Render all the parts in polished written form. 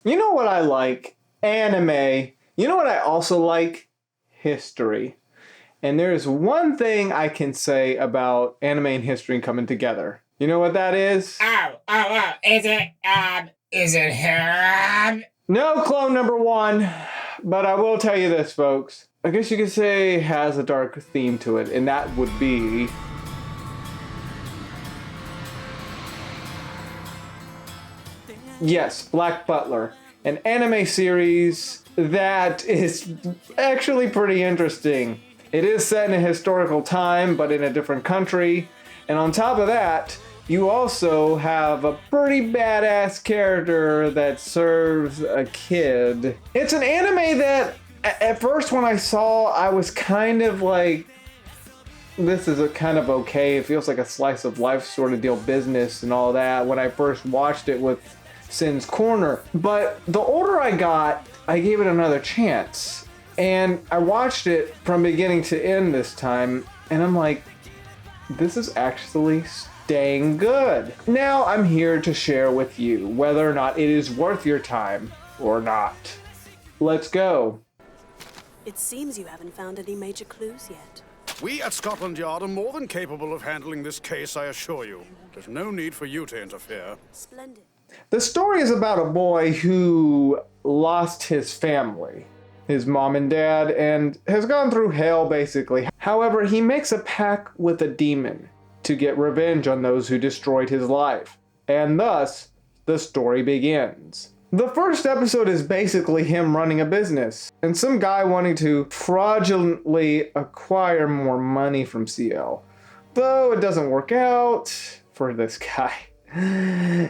You know what I like? Anime. You know what I also like? History. And there's one thing I can say about anime and history coming together. You know what that is? Is it him? No, clone number one. But I will tell you this, folks. I guess you could say it has a dark theme to it, and that would be... Yes, Black Butler. An anime series that is actually pretty interesting. It is set in a historical time, but in a different country. And on top of that, you also have a pretty badass character that serves a kid. It's an anime that, at first when I saw, I was kind of like, this is a kind of okay. It feels like a slice of life sort of deal business and all that when I first watched it with Sin's Corner. But the older I got, I gave it another chance. And I watched it from beginning to end this time, and I'm like, this is actually dang good. Now I'm here to share with you whether or not it is worth your time or not. Let's go. It seems you haven't found any major clues yet. We at Scotland Yard are more than capable of handling this case, I assure you. There's no need for you to interfere. Splendid. The story is about a boy who lost his family, his mom and dad, and has gone through hell basically. However, he makes a pact with a demon to get revenge on those who destroyed his life. And thus, the story begins. The first episode is basically him running a business and some guy wanting to fraudulently acquire more money from CL. Though it doesn't work out for this guy.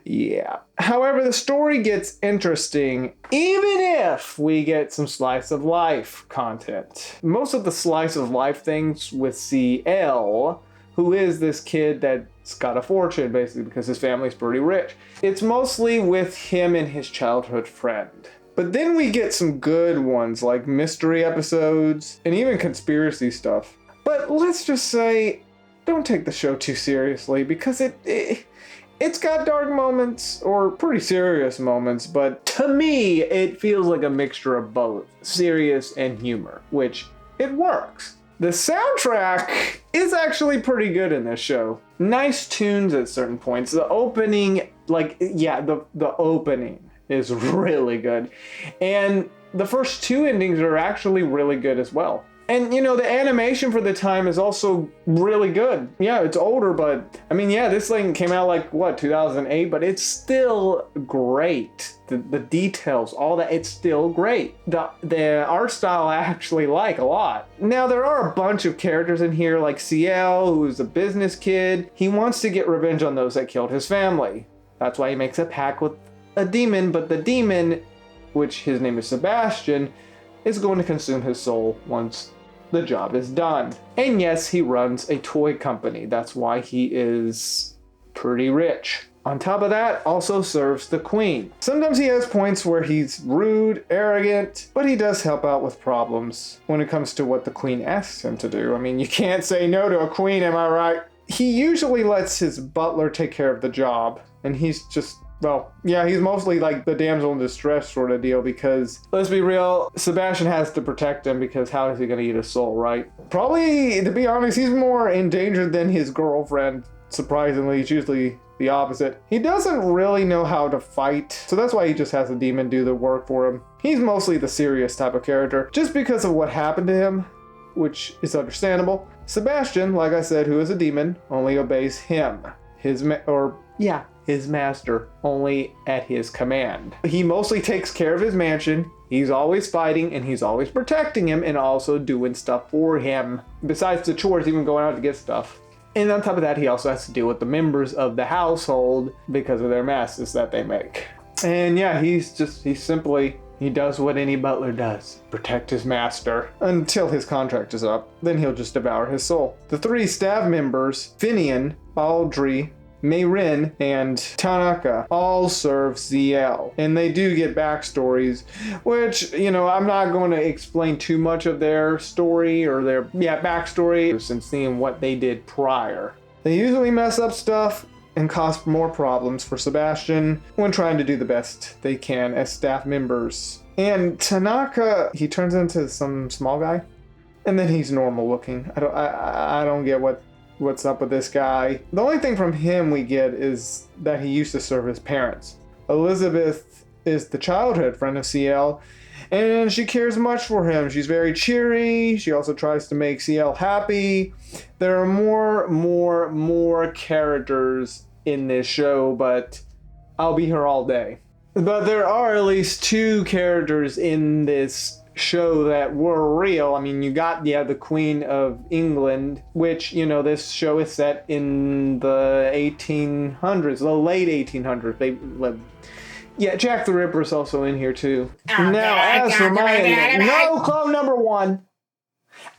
Yeah. However, the story gets interesting even if we get some slice of life content. Most of the slice of life things with CL, who is this kid that's got a fortune basically because his family's pretty rich. It's mostly with him and his childhood friend. But then we get some good ones like mystery episodes and even conspiracy stuff. But let's just say, don't take the show too seriously because it's got dark moments or pretty serious moments, but to me, it feels like a mixture of both serious and humor, which it works. The soundtrack is actually pretty good in this show. Nice tunes at certain points. The opening, the opening is really good. And the first two endings are actually really good as well. And, you know, the animation for the time is also really good. Yeah, it's older, but, I mean, yeah, this thing came out like, 2008? But it's still great. The details, all that, it's still great. The art style I actually like a lot. Now, there are a bunch of characters in here, like CL, who's a business kid. He wants to get revenge on those that killed his family. That's why he makes a pact with a demon, but the demon, which his name is Sebastian, is going to consume his soul once the job is done. And yes, he runs a toy company. That's why he is pretty rich. On top of that, also serves the queen. Sometimes he has points where he's rude, arrogant, but he does help out with problems when it comes to what the queen asks him to do. I mean, you can't say no to a queen, am I right? He usually lets his butler take care of the job, and he's just, well, yeah, he's mostly like the damsel in distress sort of deal because, let's be real, Sebastian has to protect him because how is he going to eat his soul, right? Probably, to be honest, he's more in danger than his girlfriend. Surprisingly, it's usually the opposite. He doesn't really know how to fight, so that's why he just has a demon do the work for him. He's mostly the serious type of character, just because of what happened to him, which is understandable. Sebastian, like I said, who is a demon, only obeys him. His master, only at his command. He mostly takes care of his mansion. He's always fighting and he's always protecting him and also doing stuff for him. Besides the chores, even going out to get stuff. And on top of that, he also has to deal with the members of the household because of their messes that they make. And yeah, he does what any butler does. Protect his master until his contract is up. Then he'll just devour his soul. The three staff members, Finian, Audrey, Mayrin, and Tanaka all serve ZL, and they do get backstories, which, you know, I'm not going to explain too much of their story or their backstory since seeing what they did prior. They usually mess up stuff, and cause more problems for Sebastian when trying to do the best they can as staff members. And Tanaka, he turns into some small guy, and then he's normal looking. I don't get what's up with this guy. The only thing from him we get is that he used to serve his parents. Elizabeth is the childhood friend of CL, and she cares much for him. She's very cheery. She also tries to make CL happy. There are more characters in this show, but I'll be here all day. But there are at least 2 characters in this show that were real. I mean, you got the Queen of England, which, this show is set in the 1800s, the late 1800s. Jack the Ripper is also in here too. Now, as for my club number 1.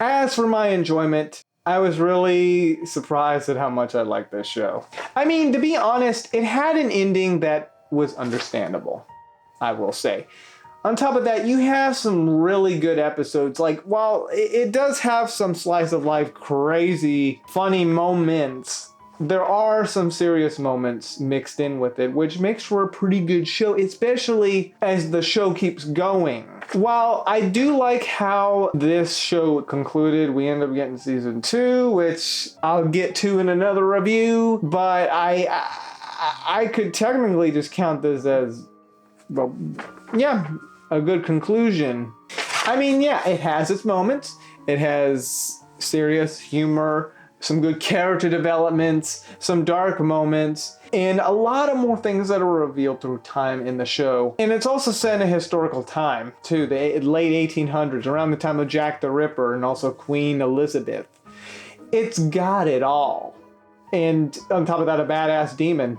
As for my enjoyment, I was really surprised at how much I liked this show. I mean, to be honest, it had an ending that was understandable, I will say. On top of that, you have some really good episodes. Like, while it does have some slice of life, crazy, funny moments, there are some serious moments mixed in with it, which makes for a pretty good show, especially as the show keeps going. While I do like how this show concluded, we end up getting season 2, which I'll get to in another review, but I could technically just count this as, well, yeah, a good conclusion. I mean, yeah, it has its moments. It has serious humor, some good character developments, some dark moments, and a lot of more things that are revealed through time in the show. And it's also set in a historical time, too, the late 1800s, around the time of Jack the Ripper and also Queen Elizabeth. It's got it all. And on top of that, a badass demon,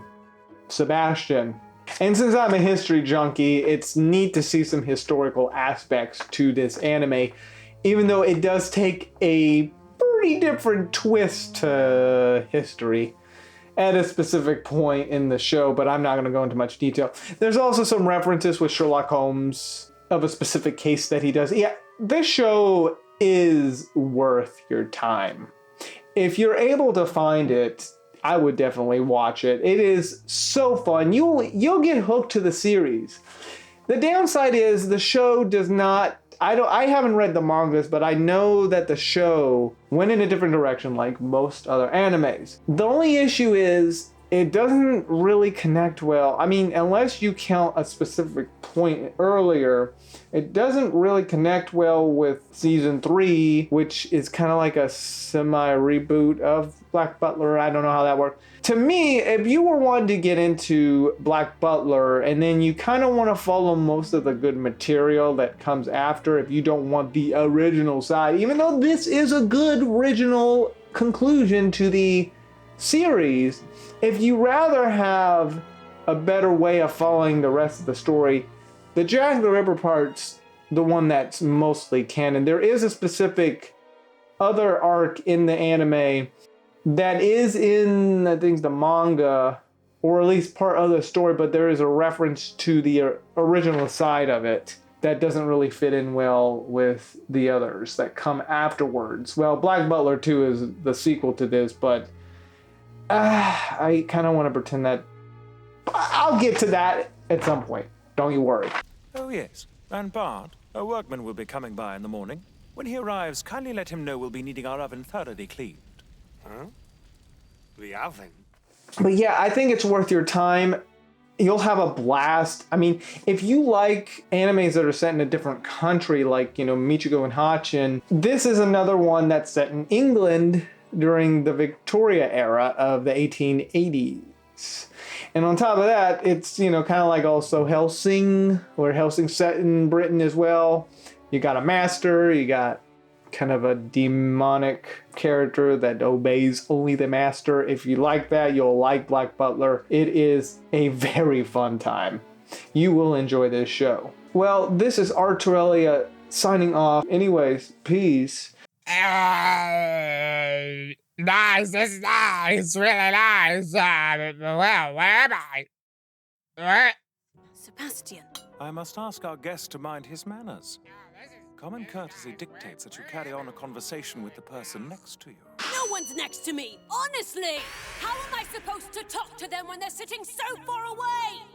Sebastian. And since I'm a history junkie, it's neat to see some historical aspects to this anime, even though it does take a pretty different twist to history at a specific point in the show, but I'm not going to go into much detail. There's also some references with Sherlock Holmes of a specific case that he does. Yeah, this show is worth your time. If you're able to find it, I would definitely watch it. It is so fun. You'll get hooked to the series. The downside is the show does not, I haven't read the mangas, but I know that the show went in a different direction like most other animes. The only issue is it doesn't really connect well. I mean, unless you count a specific point earlier, it doesn't really connect well with season 3, which is kind of like a semi-reboot of Black Butler. I don't know how that works. To me, if you were wanting to get into Black Butler and then you kind of want to follow most of the good material that comes after, if you don't want the original side, even though this is a good original conclusion to the series, if you rather have a better way of following the rest of the story, the Jack the Ripper part's the one that's mostly canon. There is a specific other arc in the anime that is in, I think, the manga, or at least part of the story, but there is a reference to the original side of it that doesn't really fit in well with the others that come afterwards. Well, Black Butler 2 is the sequel to this, but I kind of want to pretend that I'll get to that at some point. Don't you worry. Oh, yes. And Bart, a workman will be coming by in the morning. When he arrives, kindly let him know we'll be needing our oven thoroughly cleaned. Huh? The oven? But yeah, I think it's worth your time. You'll have a blast. I mean, if you like animes that are set in a different country, like, Michigo and Hachin, this is another one that's set in England during the Victoria era of the 1880s. And on top of that, it's, kind of like also Hellsing, where Hellsing's set in Britain as well. You got a master, you got kind of a demonic character that obeys only the master. If you like that, you'll like Black Butler. It is a very fun time. You will enjoy this show. Well, this is Arturelia signing off. Anyways, peace. Nice, that's nice, really nice. Well, where am I? Where? Sebastian. I must ask our guest to mind his manners. Common courtesy dictates that you carry on a conversation with the person next to you. No, one's next to me, honestly! How am I supposed to talk to them when they're sitting so far away?